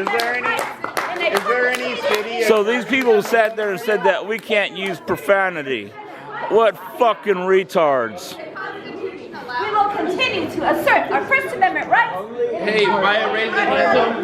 there any city? So these people sat there and said that we can't use profanity. What fucking retards. We will continue to assert our First Amendment rights. Hey, buy a raise your hands up.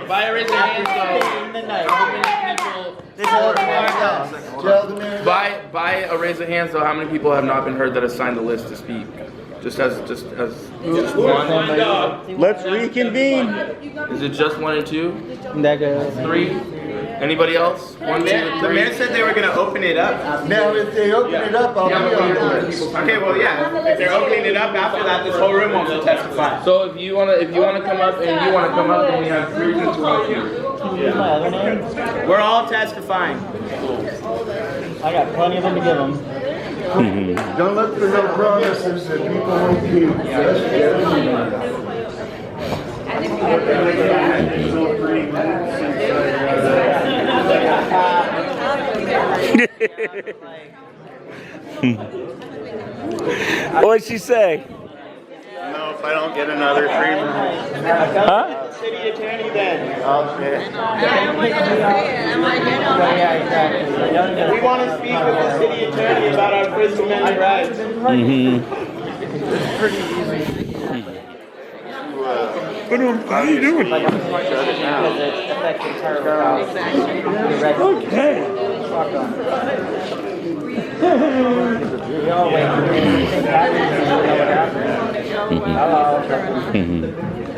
Buy a raise your hands up. Buy a raise of hands. So how many people have not been heard that have signed the list to speak? Just one. Let's reconvene. Is it just 1 and 2? 3? Anybody else? 1, 2, 3. The mayor said they were going to open it up. Now, if they open it up, I'll be on the list. Okay, well, yeah. If they're opening it up after that, this whole room wants to testify. So if you wanna come up and you wanna come up, then we have 3 to 2. We're all testifying. I got plenty of them to give them. Don't look for no promises that people won't keep. What'd she say? No, if I don't get another free Huh? city attorney then. Okay. We want to speak with the city attorney about our First Amendment rights. How you doing? Okay.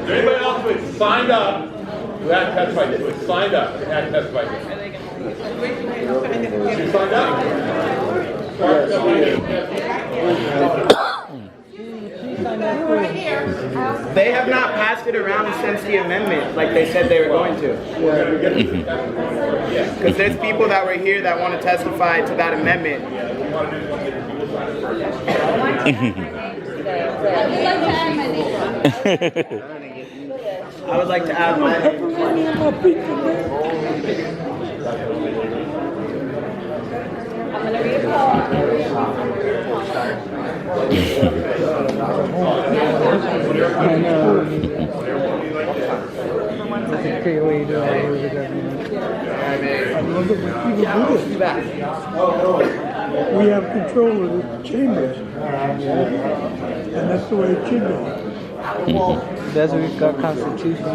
Anybody else who signed up who hadn't testified yet? Who had signed up and hadn't testified yet? You signed up? They have not passed it around since the amendment, like they said they were going to. Because there's people that were here that want to testify to that amendment. I would like to add my name. I'm going to read a call. That's a great way to do it with the government. We have control of the chambers. And that's the way it should be. That's what we've got constitution.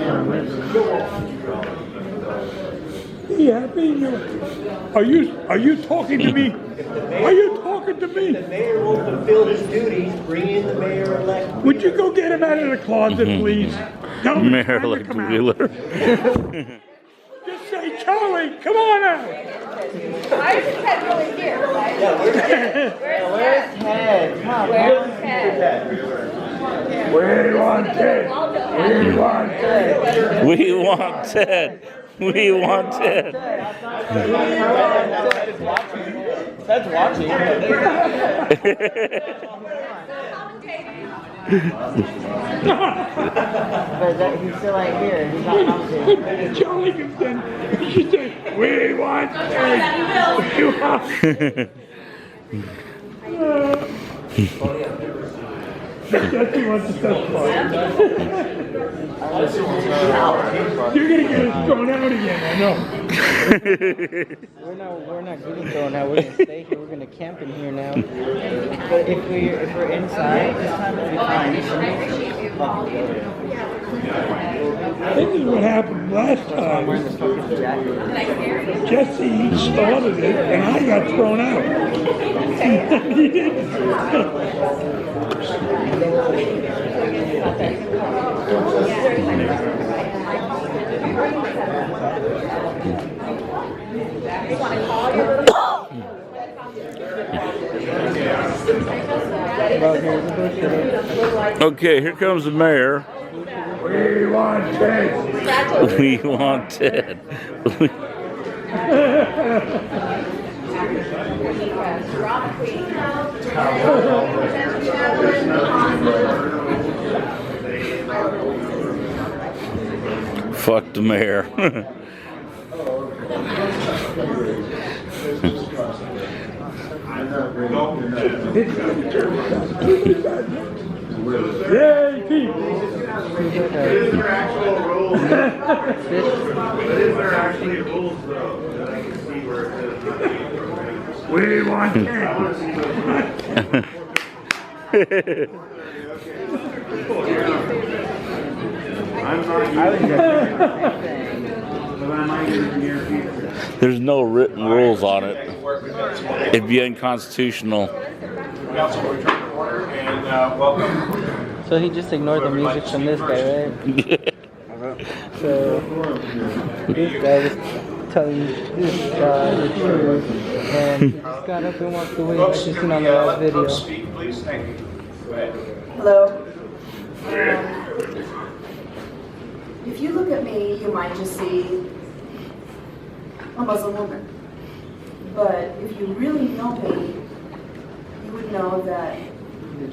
Yeah, are you talking to me? Are you talking to me? The mayor will fulfill his duties, bring in the mayor-elect. Would you go get him out of the closet, please? Tell him it's time to come out. Wheeler. Just say, Charlie, come on out. Why is his head really here? Where's Ted? Where's Ted? We want Ted. We want Ted. We want Ted. We want Ted. Ted's watching. But he's still right here. He's not commentating. Charlie comes in. She said, we want Ted. We want Jesse wants to testify. You're gonna get us thrown out again, I know. We're not getting thrown out. We're gonna stay here. We're gonna camp in here now. But if we're inside this time, it'll be fine. This is what happened last time. Jesse started it, and I got thrown out. He didn't. Okay, here comes the mayor. We want Ted. We want Ted. Fuck the mayor. Yay, people. It is for actual rules. is there actually rules though that I can see where it says? We want it. There's no written rules on it. It'd be unconstitutional. Council will return to order and welcome. So he just ignored the music from this guy, right? So this guy was telling this guy the truth, and he just got up and walked away. As you seen on the last video. Speak, please. Thank you. Go ahead. Hello. If you look at me, you might just see a Muslim woman. But if you really know me, you would know that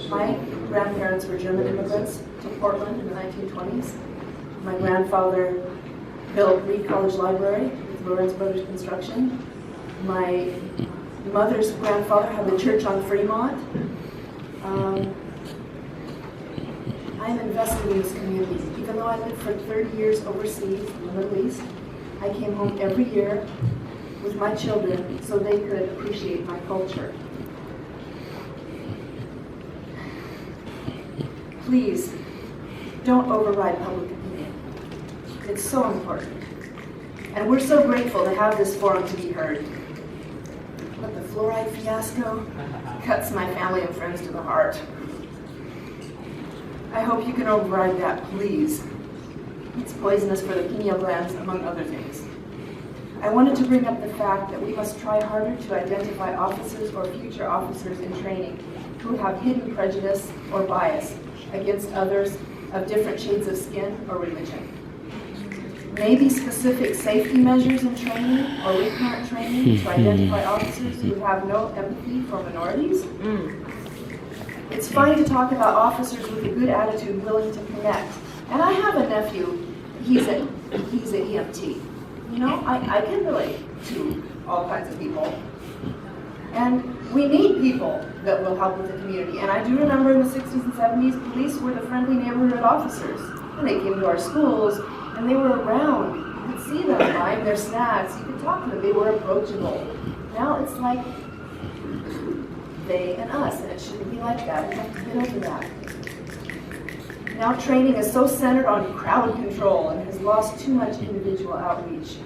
my grandparents were German immigrants to Portland in the 1920s. My grandfather built Reed College Library with Lawrence Brothers Construction. My mother's grandfather had the church on Fremont. I'm invested in this community. Even though I lived for 30 years overseas in the Middle East, I came home every year with my children so they could appreciate my culture. Please, don't override public opinion. It's so important. And we're so grateful to have this forum to be heard. But the fluoride fiasco cuts my family and friends to the heart. I hope you can override that, please. It's poisonous for the pineal glands, among other things. I wanted to bring up the fact that we must try harder to identify officers or future officers in training who have hidden prejudice or bias against others of different shades of skin or religion. Maybe specific safety measures in training or recurrent training to identify officers who have no empathy for minorities. It's fine to talk about officers with a good attitude willing to connect. And I have a nephew, he's an EMT. You know, I can relate to all kinds of people. And we need people that will help with the community. And I do remember in the 60s and 70s, police were the friendly neighborhood officers. And they came to our schools, and they were around. You could see them buying their snacks. You could talk to them. They were approachable. Now it's like they and us, and it shouldn't be like that. We have to get over that. Now training is so centered on crowd control and has lost too much individual outreach.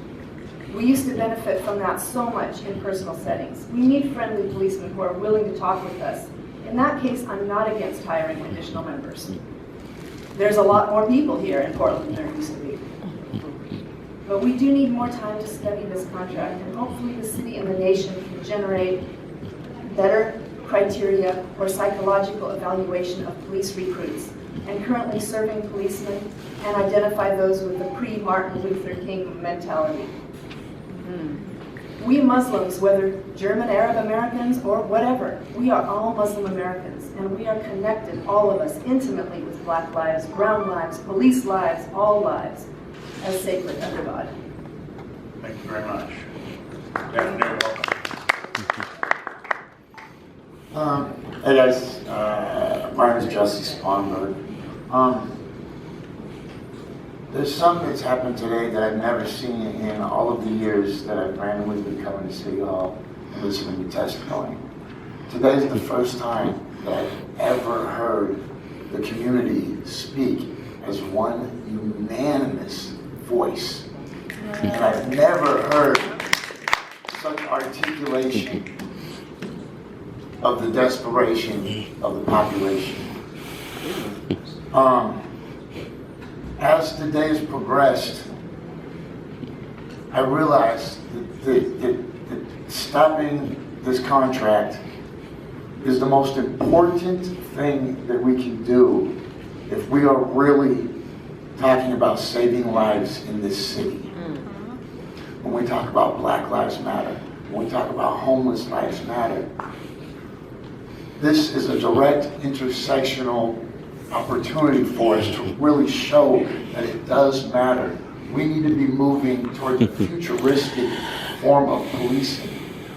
We used to benefit from that so much in personal settings. We need friendly policemen who are willing to talk with us. In that case, I'm not against hiring additional members. There's a lot more people here in Portland than there used to be. But we do need more time to study this contract, and hopefully the city and the nation can generate better criteria or psychological evaluation of police recruits and currently serving policemen and identify those with the pre-Martin Luther King mentality. We Muslims, whether German, Arab Americans, or whatever, we are all Muslim Americans, and we are connected, all of us, intimately with Black lives, brown lives, police lives, all lives, as sacred under God. Thank you very much. Good afternoon, welcome. Hey guys, my name is Jesse Sponberg. There's something that's happened today that I've never seen in all of the years that I've randomly been coming to City Hall and listening to testimony. Today is the first time that I've ever heard the community speak as one unanimous voice. And I've never heard such articulation of the desperation of the population. As the days progressed, I realized that stopping this contract is the most important thing that we can do if we are really talking about saving lives in this city. When we talk about Black Lives Matter, when we talk about homeless lives matter, this is a direct intersectional opportunity for us to really show that it does matter. We need to be moving towards a futuristic form of policing,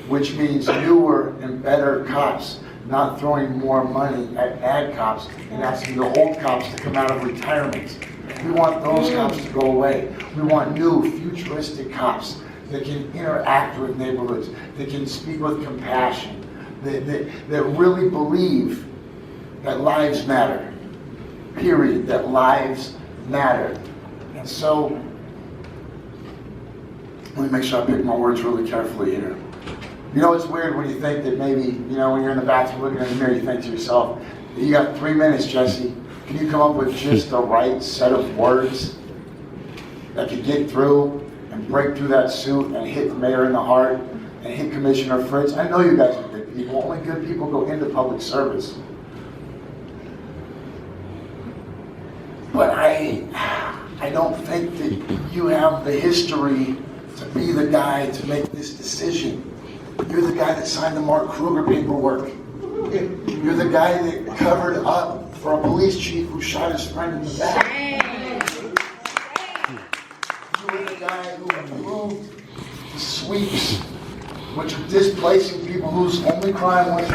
which means newer and better cops, not throwing more money at bad cops and asking the old cops to come out of retirement. We want those cops to go away. We want new, futuristic cops that can interact with neighborhoods, that can speak with compassion, that really believe that lives matter. Period. That lives matter. And so, let me make sure I pick my words really carefully here. You know, it's weird when you think that maybe, you know, when you're in the bathroom looking in the mirror, you think to yourself, you got 3 minutes, Jesse. Can you come up with just the right set of words that could get through and break through that suit and hit the mayor in the heart and hit Commissioner Fritz? I know you guys are good people. Only good people go into public service. But I don't think that you have the history to be the guy to make this decision. You're the guy that signed the Mark Kruger paperwork. You're the guy that covered up for a police chief who shot his friend in the back. You were the guy who approved the sweeps, which are displacing people whose only crime was